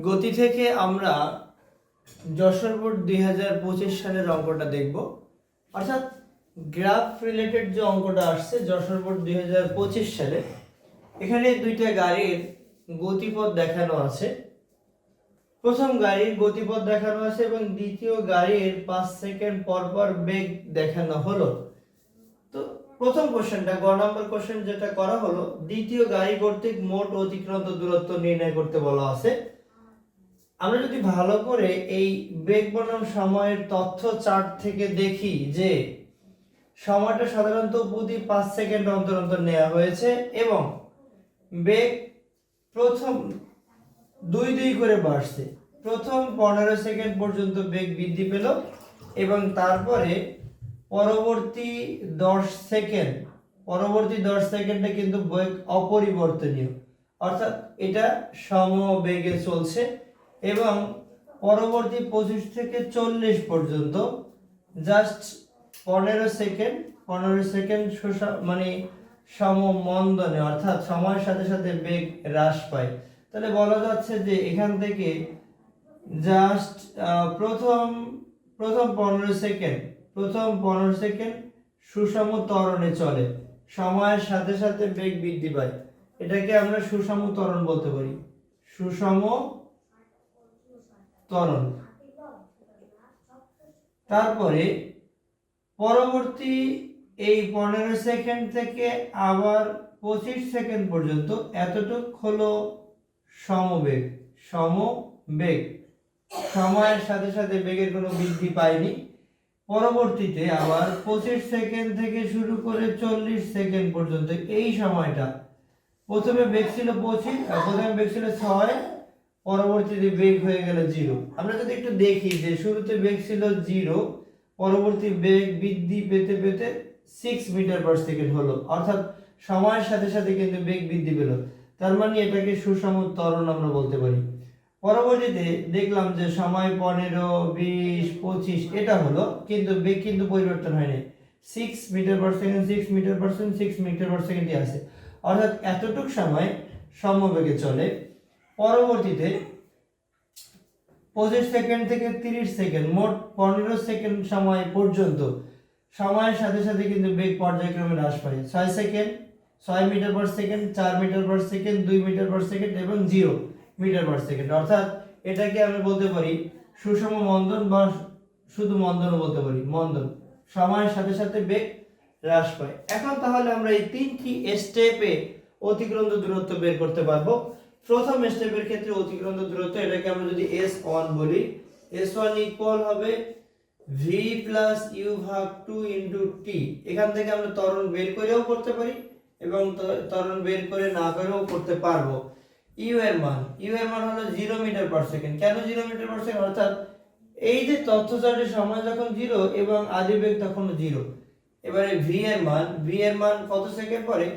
গতি থেকে আমরা যশোর বোর্ড 2025 সালের অঙ্কটা দেখব, অর্থাৎ গ্রাফ রিলেটেড যে অঙ্কটা আসছে যশোর বোর্ড 2025 সালে। এখানে দুইটা গাড়ির গতিপথ দেখানো আছে। প্রথম গাড়ির গতিপথ দেখানো আছে এবং দ্বিতীয় গাড়ির 5 সেকেন্ড পর পর বেগ দেখানো হলো। তো প্রথম কোশ্চেনটা গ নম্বর কোশ্চেন যেটা করা হলো, দ্বিতীয় গাড়ি কর্তৃক মোট অতিক্রান্ত দূরত্ব নির্ণয় করতে বলা আছে। আমরা যদি ভালো করে এই বেগ বনাম সময়ের তথ্য চার্ট থেকে দেখি যে সময়টা সাধারণত প্রতি 5 সেকেন্ড অন্তর অন্তর নেওয়া হয়েছে এবং বেগ প্রথম দুই করে বাড়ছে। প্রথম 15 সেকেন্ড পর্যন্ত বেগ বৃদ্ধি পেল এবং তারপরে পরবর্তী 10 সেকেন্ডে কিন্তু বেগ অপরিবর্তনীয়, অর্থাৎ এটা সমবেগে চলছে এবং পরবর্তী 25 থেকে 40 পর্যন্ত জাস্ট 15 সেকেন্ড মানে সমমন্দনে, অর্থাৎ সময়ের সাথে সাথে বেগ হ্রাস পায়। তাহলে বলা যাচ্ছে যে এখান থেকে জাস্ট প্রথম 15 সেকেন্ড সুষম ত্বরণে চলে, সময়ের সাথে সাথে বেগ বৃদ্ধি পায়। এটাকে আমরা সুষম ত্বরণ বলতে পারি, সুষম ত্বরণ। তারপরে পরবর্তী এই 15 সেকেন্ড থেকে আবার 25 সেকেন্ড পর্যন্ত এতটুক হলো সমবেগ। সময়ের সাথে সাথে বেগের কোনো বৃদ্ধি পায়নি। পরবর্তীতে আবার 25 সেকেন্ড থেকে শুরু করে 40 সেকেন্ড পর্যন্ত এই সময়টা প্রথমে বেগ ছিল 6, পরবর্তীতে বেগ হয়ে গেল 0। আমরা যদি একটু দেখি যে শুরুতে বেগ ছিল 0, পরবর্তী বেগ বৃদ্ধি পেতে পেতে 6 মিটার পার সেকেন্ড হলো, অর্থাৎ সময়ের সাথে সাথে কিন্তু বেগ বৃদ্ধি পেল। তার মানে এটাকে সুষম ত্বরণ আমরা বলতে পারি। পরবর্তীতে দেখলাম যে সময় 15, 20, 25 এটা হলো, কিন্তু বেগ কিন্তু পরিবর্তন হয়নি। 6 মিটার পার সেকেন্ডই আছে, অর্থাৎ এতটুক সময় সমবেগে চলে। পরবর্তীতে 25 সেকেন্ড থেকে 30 সেকেন্ড, মোট 15 সেকেন্ড সময় পর্যন্ত সময়ের সাথে সাথে কিন্তু বেগ পর্যায়ক্রমে হ্রাস পায়। 6 metre per second, 4 metre per second, 2 metre per second এবং 0 মিটার পার সেকেন্ড, অর্থাৎ এটাকে আমরা বলতে পারি সুষম মন্দন বা শুধু মন্দনও বলতে পারি। মন্দন, সময়ের সাথে সাথে বেগ হ্রাস পায়। এখন তাহলে আমরা এই তিনটি স্টেপে অতিক্রান্ত দূরত্ব বের করতে পারবো। প্রথম স্টেপের ক্ষেত্রে অতিক্রান্ত দূরত্ব, এটাকে আমরা যদি S1 বলি, S1 ইকুয়াল হবে v প্লাস u ভাগ 2 ইনটু t। এখান থেকে আমরা ত্বরণ বের করেও করতে পারি এবং ত্বরণ বের করে না করেও করতে পারবো। u এর মান হলো 0 মিটার পার সেকেন্ড। কেন 0 মিটার পার সেকেন্ড? অর্থাৎ এই যে তথ্য চার্টের সময় যখন 0 এবং আদি বেগ তখন 0। এবারে v এর মান কত সেকেন্ড পরে?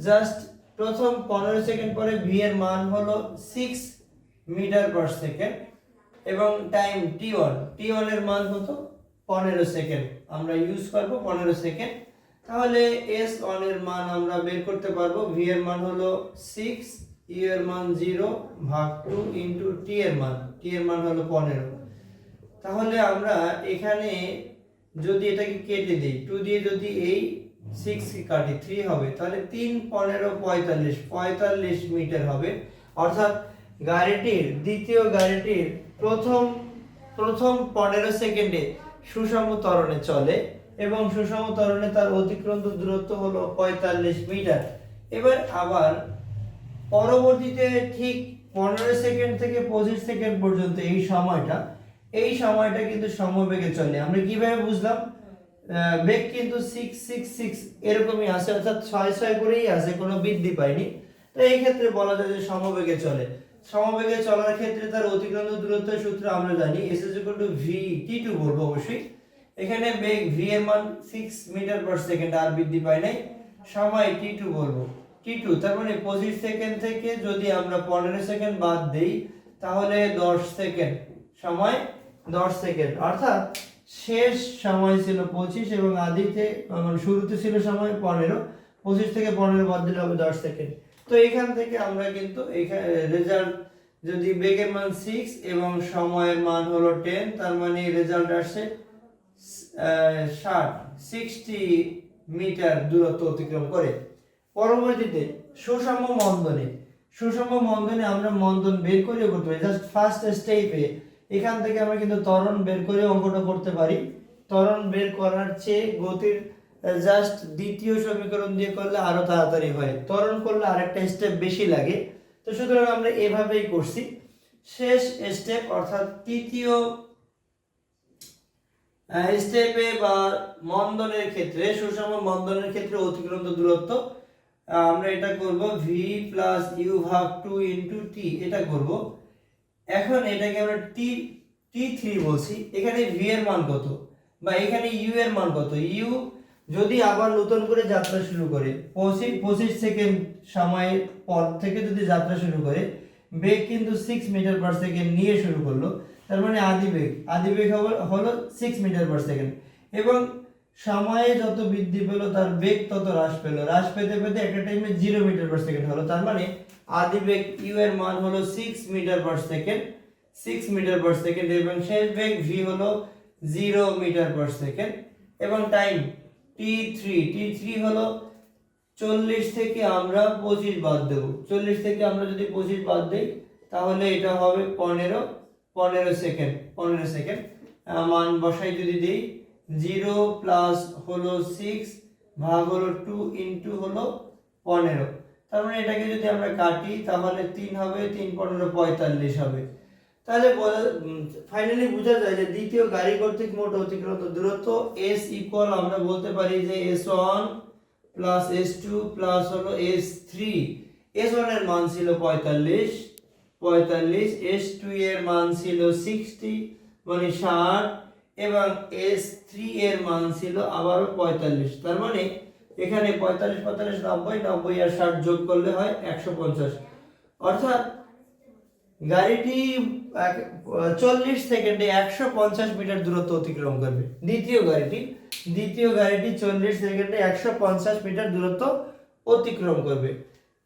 জাস্ট প্রথম 15 সেকেন্ড পরে v এর মান হলো 6 মিটার পার সেকেন্ড এবং টাইম t1 এর মান কত? 15 সেকেন্ড। আমরা ইউজ করব 15 সেকেন্ড। তাহলে s1 এর মান আমরা বের করতে পারবো। v এর মান হলো 6, u এর মান 0 ভাগ 2 ইনটু t এর মান হলো 15। তাহলে আমরা এখানে যদি এটাকে কেটে দেই, 2 দিয়ে যদি এই 6 কে কাটি 3 হবে, তাহলে 3 15 45 মিটার হবে। অর্থাৎ দ্বিতীয় গাড়িটির প্রথম 15 সেকেন্ডে সুষম ত্বরণে চলে এবং সুষম ত্বরণে তার অতিক্রান্ত দূরত্ব হলো 45 মিটার। এবার আবার পরবর্তীতে ঠিক 15 সেকেন্ড থেকে 25 সেকেন্ড পর্যন্ত এই সময়টা কিন্তু সমবেগে চলে। আমরা কিভাবে বুঝলাম? বেগ কিন্তু 6 এরকমই আছে, অর্থাৎ 6 করেই আছে, কোনো বৃদ্ধি পায়নি। তো এই ক্ষেত্রে বলা যায় যে সমবেগে চলে। সমবেগে চলার ক্ষেত্রে তার অতিক্রান্ত দূরত্বের সূত্র আমরা জানি, s v t2 বলবো অবশ্যই। এখানে বেগ v এর মান 6 মিটার পার সেকেন্ড, আর বৃদ্ধি পায় নাই। সময় t2 বলবো, t2 তার মানে 25 সেকেন্ড থেকে যদি আমরা 15 সেকেন্ড বাদ দেই তাহলে 10 সেকেন্ড, সময় 10 সেকেন্ড, অর্থাৎ শেষ সময় ছিল 25 এবং আদিতে মানে শুরুতে ছিল সময় 15। 25 থেকে 15 বাদ দিলে হবে 10 সেকেন্ড। তো এখান থেকে আমরা কিন্তু এখানে রেজাল্ট যদি বেগের মান 6 এবং সময়ের মান হলো 10, তার মানে রেজাল্ট আসছে 60 মিটার দূরত্ব অতিক্রম করে। পরবর্তীতে সুষম মন্দনে আমরা মন্দন বের করে করতে পারি। জাস্ট ফার্স্ট স্টেপে এখান থেকে আমরা কিন্তু ত্বরণ বের করে অঙ্কটা করতে পারি। ত্বরণ বের করার চেয়ে গতির জাস্ট দ্বিতীয় সমীকরণ দিয়ে করলে আরো তাড়াতাড়ি হয়, ত্বরণ করলে আরেকটা স্টেপ বেশি লাগে। তো সুতরাং আমরা এভাবেই করছি। শেষ স্টেপ অর্থাৎ তৃতীয় স্টেপে বা মন্দনের ক্ষেত্রে, সুষম মন্দনের ক্ষেত্রে অতিক্রান্ত দূরত্ব আমরা এটা করব v প্লাস u ভাগ 2 ইনটু t, এটা করব। এখন এটাকে আমরা t3 বলছি। এখানে v এর মান কত বা এখানে u এর মান কত? u যদি আবার নতুন করে যাত্রা শুরু করে 25 সেকেন্ড সময়ের পর থেকে যদি যাত্রা শুরু করে, বেগ কিন্তু 6 মিটার পার সেকেন্ড নিয়ে শুরু করলো, তার মানে আদি বেগ হলো 6 মিটার পার সেকেন্ড। এবং সময়ে যত বৃদ্ধি পেল তার বেগ তত হ্রাস পেতে পেতে একটা টাইমে 0 মিটার পার সেকেন্ড হলো। তার মানে আদি বেগ u এর মান হলো 6 মিটার পার সেকেন্ড এবং শেষ বেগ v হলো 0 মিটার পার সেকেন্ড। এবং টাইম t3 হলো 40 থেকে আমরা 25 বাদ দেব। 40 থেকে আমরা যদি 25 বাদ দেই তাহলে এটা হবে 15 সেকেন্ড। মান বসাই যদি দেই, 0 প্লাস হলো 6 ভাগ হলো 2 ইনটু হলো 15। তার মানে এটাকে যদি আমরা কাটি তাহলে 3 হবে, 3 15 45 হবে। তাহলে ফাইনালি বোঝা যায় যে দ্বিতীয় গাড়ি কর্তৃক মোট অতিক্রান্ত দূরত্ব s ইকুয়াল আমরা বলতে পারি যে s1 প্লাস s2 প্লাস হলো s3। s1 এর মান ছিল 45, s2 এর মান ছিল 60 মানে 60 এবং s3 এর মান ছিল আবারও 45। তার মানে এখানে 45 45 90 আর 60 যোগ করলে হয় 150। অর্থাৎ গাড়িটি 40 সেকেন্ডে 150 মিটার দূরত্ব অতিক্রম করবে। দ্বিতীয় গাড়িটি 40 সেকেন্ডে 150 মিটার দূরত্ব অতিক্রম করবে।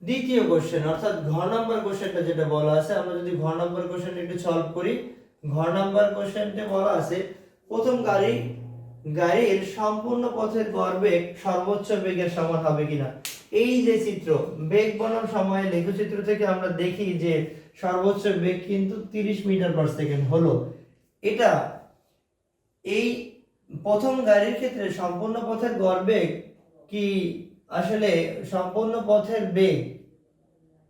দ্বিতীয় কোশ্চেন অর্থাৎ ঘ নাম্বার কোশ্চেনটা যেটা বলা আছে, আমরা যদি ঘ নাম্বার কোশ্চেনটা একটু সলভ করি। ঘ নাম্বার কোশ্চেনটা বলা আছে প্রথম গাড়ির সম্পূর্ণ পথের গড় বেগ সর্বোচ্চ বেগের সমান হবে কিনা। এই যে চিত্র, বেগ বনাম সময় লেখচিত্র থেকে আমরা দেখি যে সর্বোচ্চ বেগ কিন্তু 30 মিটার পার সেকেন্ড হলো। এটা এই প্রথম গাড়ির ক্ষেত্রে সম্পূর্ণ পথের গড় বেগ কি আসলে সম্পূর্ণ পথের বেগ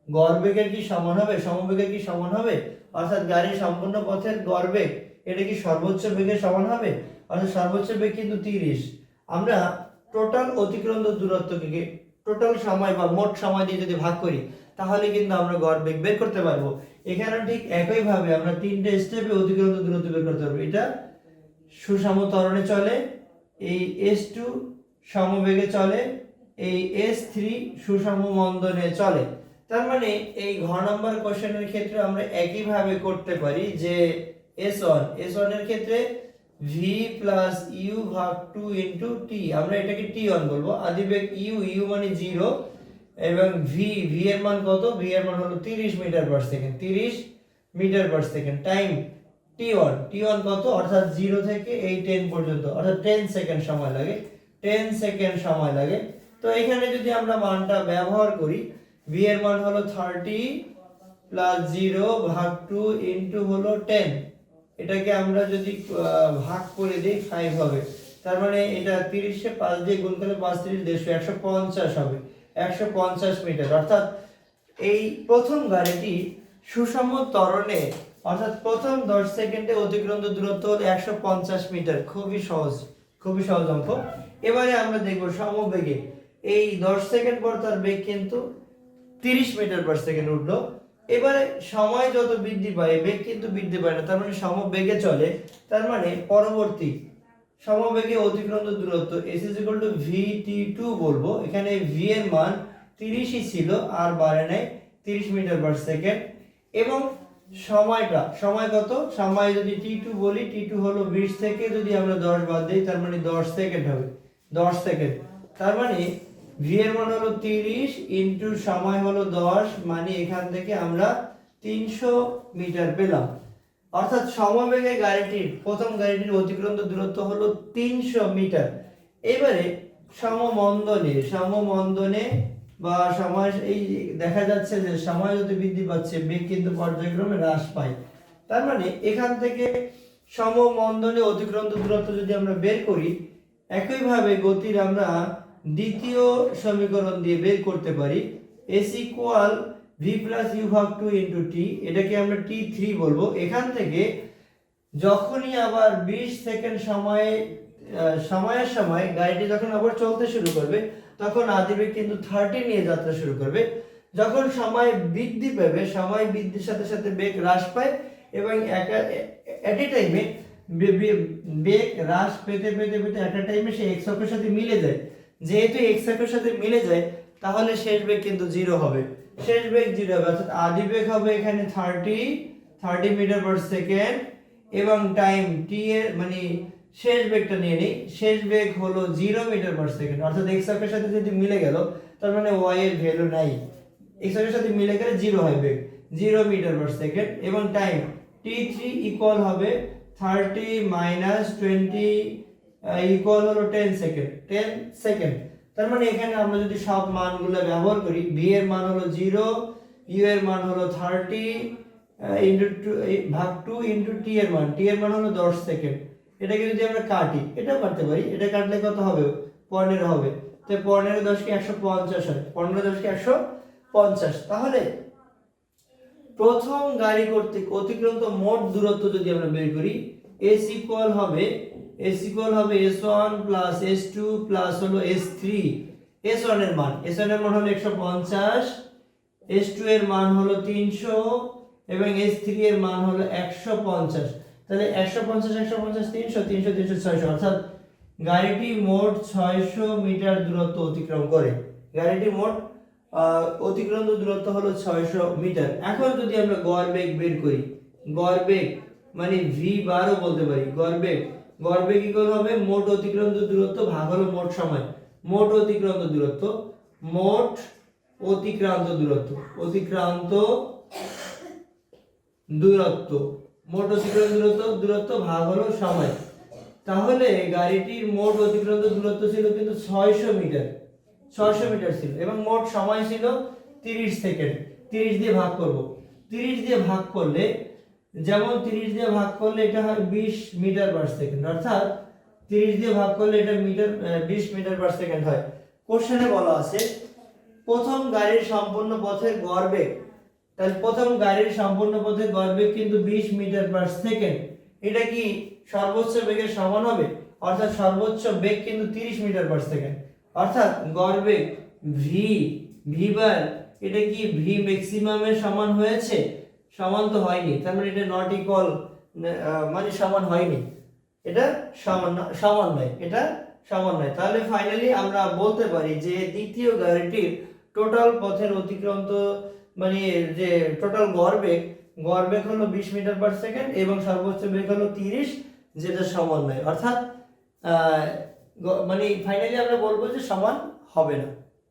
গড় বেগের কি সমান হবে, সমবেগের কি সমান হবে? অর্থাৎ গাড়ির সম্পূর্ণ পথের গড় বেগ এটা কি সর্বোচ্চ বেগের সমান হবে? অর্থাৎ সর্বোচ্চ বেগ কিন্তু 30। আমরা টোটাল অতিক্রান্ত দূরত্বকে টোটাল সময় বা মোট সময় দিয়ে যদি ভাগ করি তাহলে কিন্তু আমরা গড় বেগ বের করতে পারবো। এখানে ঠিক একই ভাবে আমরা তিনটে স্টেপে অতিক্রান্ত দূরত্ব বের করতে পারবো। এটা সুষম ত্বরণে চলে, এই s2 সমবেগে চলে, এই s3 সুষম মন্দনে চলে। তার মানে এই ঘ নাম্বার কোশ্চেনের ক্ষেত্রে আমরা একই ভাবে করতে পারি যে s1 এর ক্ষেত্রে v প্লাস u ভাগ 2 ইনটু t, আমরা এটাকে t1 বলবো। আদি বেগ u মানে 0 এবং v এর মান কত? v এর মান হলো 30 metre per second. Time t1 কত? অর্থাৎ 0 থেকে এই 10 পর্যন্ত, অর্থাৎ 10 সেকেন্ড সময় লাগে। তো এখানে যদি আমরা মানটা ব্যবহার করি, v এর মান হলো 30 প্লাস 0 ভাগ 2 ইনটু হলো 10, এটাকে আমরা যদি ভাগ করে দেই 5 হবে। তার মানে এটা 30 এ 5 দিয়ে গুণ করলে 5 30 150 হবে, 150 মিটার। অর্থাৎ এই প্রথম গাড়িটি সুষম ত্বরণে অর্থাৎ প্রথম 10 সেকেন্ডে অতিক্রান্ত দূরত্ব হলো 150 মিটার। খুবই সহজ অঙ্ক। এবারে আমরা দেখব সমবেগে এই 10 সেকেন্ড পর তার বেগ কিন্তু 30 মিটার পার সেকেন্ড উঠলো। এবারে সময় যত বৃদ্ধি পায় বেগ কিন্তু বৃদ্ধি পায় না, তার মানে সমবেগে চলে। তার মানে পরবর্তী সমবেগে অতিক্রান্ত দূরত্ব s vt2 বলবো। এখানে v এর মান 30ই ছিল আর বাড়ে নাই, 30 মিটার পার সেকেন্ড। এবং সময় কত? সময় যদি t2 বলি, t2 হলো 20 থেকে যদি আমরা 10 বাদ দেই তার মানে 10 সেকেন্ড হবে, 10 সেকেন্ড। তার মানে v এর মান হলো 30 ইনটু সময় হলো 10, মানে এখান থেকে আমরা 300 মিটার পেলাম। অর্থাৎ সমবেগে প্রথম গাড়িটির অতিক্রান্ত দূরত্ব হলো 300 মিটার। এবারে সমমন্দনে বা সময় এই দেখা যাচ্ছে যে সময় যত বৃদ্ধি পাচ্ছে বেগ কিন্তু পর্যায়ক্রমে হ্রাস পায়। তার মানে এখান থেকে সমমন্দনে অতিক্রান্ত দূরত্ব যদি আমরা বের করি, একইভাবে গতির আমরা দ্বিতীয় সমীকরণ দিয়ে বের করতে পারি। s equal v plus u ভাগ 2 ইন্টু টি, এটাকে আমরা t3 বলবো। এখান থেকে যখনই আবার 20 সেকেন্ড সময়ের সময় গাড়িটি যখন আবার চলতে শুরু করবে, তখন আদিবেগ কিন্তু 30 নিয়ে যাত্রা শুরু করবে। যখন সময় বৃদ্ধি পাবে, সময় বৃদ্ধির সাথে সাথে বেগ হ্রাস পায় এবং এট এ টাইমে বেগ হ্রাস পেতে পেতে পেতে এট এ টাইমে সে এক্স অক্ষের সাথে মিলে যায়। যেহেতু এক্স অক্ষের সাথে মিলে যায়, তাহলে শেষ বেগ কিন্তু 0 হবে। শেষ বেগ 0 হবে, অর্থাৎ আদি বেগ হবে এখানে 30 মিটার পার সেকেন্ড এবং টাইম টি এর মানে শেষ বেগটা নিয়ে নিই, শেষ বেগ হলো 0 মিটার পার সেকেন্ড। অর্থাৎ এক্স অক্ষের সাথে যদি মিলে গেল, তার মানে ওয়াই এর ভ্যালু নাই, এক্স অক্ষের সাথে মিলে গেলে 0 হয় বেগ, 0 মিটার পার সেকেন্ড এবং টাইম t3 ইকুয়াল হবে 30 মাইনাস 20 ইকুয়াল হলো 10 সেকেন্ড। তার মানে এখানে আমরা যদি সব মানগুলো ব্যবহার করি, v এর মান হলো 0, u এর মান হলো 30 ইনটু ভাগ 2 ইনটু t এর মান হলো 10 সেকেন্ড। এটাকে যদি আমরা কাটি, এটাও কাটতে পারি, এটা কাটলে কত হবে? 15 হবে। তো 15 10 কে 150 হয়, 15 10 কে 150। তাহলে প্রথম গাড়ি কর্তৃক অতিক্রান্ত মোট দূরত্ব যদি আমরা বের করি, s ইকুয়াল হবে s1 প্লাস s2 প্লাস হলো s3। s1 এর মান হলো 150, s2 এর মান হলো 300 এবং s3 এর মান হলো 150। তাহলে 150 150 300 300 300 600, অর্থাৎ গাড়িটি মোট 600 মিটার দূরত্ব অতিক্রম করে। গাড়িটি মোট অতিক্রান্ত দূরত্ব হলো 600 মিটার। এখন যদি আমরা গড় বেগ বের করি, গড় বেগ মানে v বারও বলতে পারি। গড় বেগ ইকুয়াল হবে মোট অতিক্রান্ত দূরত্ব ভাগ হলো মোট সময়। মোট অতিক্রান্ত দূরত্ব ভাগ হলো সময়। তাহলে গাড়িটির মোট অতিক্রান্ত দূরত্ব ছিল কিন্তু 600 মিটার ছিল এবং মোট সময় ছিল 30 সেকেন্ড। 30 দিয়ে ভাগ করব, 30 দিয়ে ভাগ করলে এটা হয় 20 মিটার পার সেকেন্ড। অর্থাৎ 30 দিয়ে ভাগ করলে এটা 20 মিটার পার সেকেন্ড হয়। কোশ্চেনে বলা আছে প্রথম গাড়ির সম্পূর্ণ পথের গড় বেগ। তাহলে প্রথম গাড়ির সম্পূর্ণ পথের গড় বেগ কিন্তু 20 মিটার পার সেকেন্ড। এটা কি সর্বোচ্চ বেগের সমান হবে? অর্থাৎ সর্বোচ্চ বেগ কিন্তু 30 মিটার পার সেকেন্ড। অর্থাৎ গড় বেগ v বার এটা কি v ম্যাক্সিমামের সমান হয়েছে? সমান তো হয়নি। তার মানে এটা নট ইকুয়াল, মানে সমান হয়নি, এটা সমান নয়। তাহলে ফাইনালি আমরা বলতে পারি যে দ্বিতীয় গাড়িটির টোটাল পথের অতিক্রান্ত মানে যে টোটাল গড় বেগ হলো 20 মিটার পার সেকেন্ড এবং সর্বোচ্চ বেগ হলো 30, যেটা সমান নয়। অর্থাৎ মানে ফাইনালি আমরা বলবো যে সমান হবে না।